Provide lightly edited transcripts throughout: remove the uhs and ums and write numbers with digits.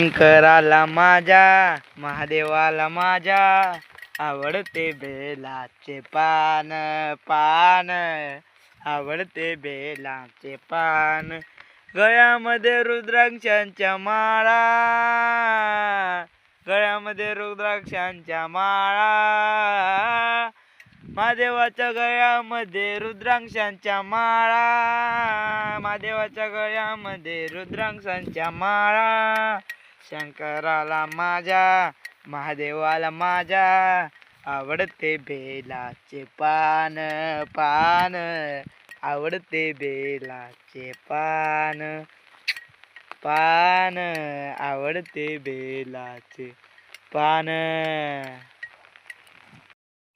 शंकराला माझ्या महादेवाला माझ्या आवडते बेलाचे पान पान आवडते बेलाचे पान गळ्यामध्ये रुद्राक्षांच्या माळा गळ्यामध्ये रुद्राक्षांच्या माळा महादेवाच्या गळ्यामध्ये रुद्राक्षांच्या माळा महादेवाच्या गळ्यामध्ये रुद्राक्षांच्या माळा शंकराला माझ्या महादेवाला माझ्या आवडते बेलाचे पान पान आवडते बेलाचे पान पान आवडते बेलाचे पान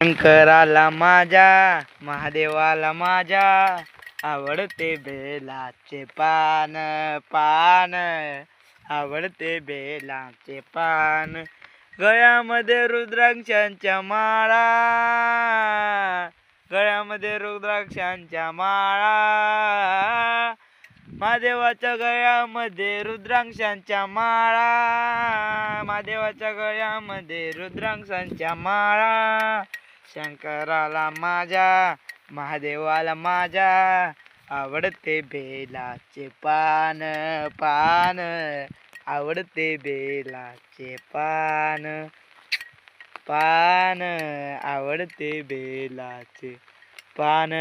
शंकराला माझ्या महादेवाला माझ्या आवडते बेलाचे पान पान आवडते बेलाचे पान गळ्यामध्ये रुद्राक्षांच्या माळा गळ्यामध्ये रुद्राक्षांच्या माळा महादेवाच्या गळ्यामध्ये रुद्राक्षांच्या माळा महादेवाच्या गळ्यामध्ये रुद्राक्षांच्या माळा शंकराला माझ्या महादेवाला माझ्या आवडते बेलाचे पान पान आवडते बेलाचे पान पान आवडते बेलाचे पान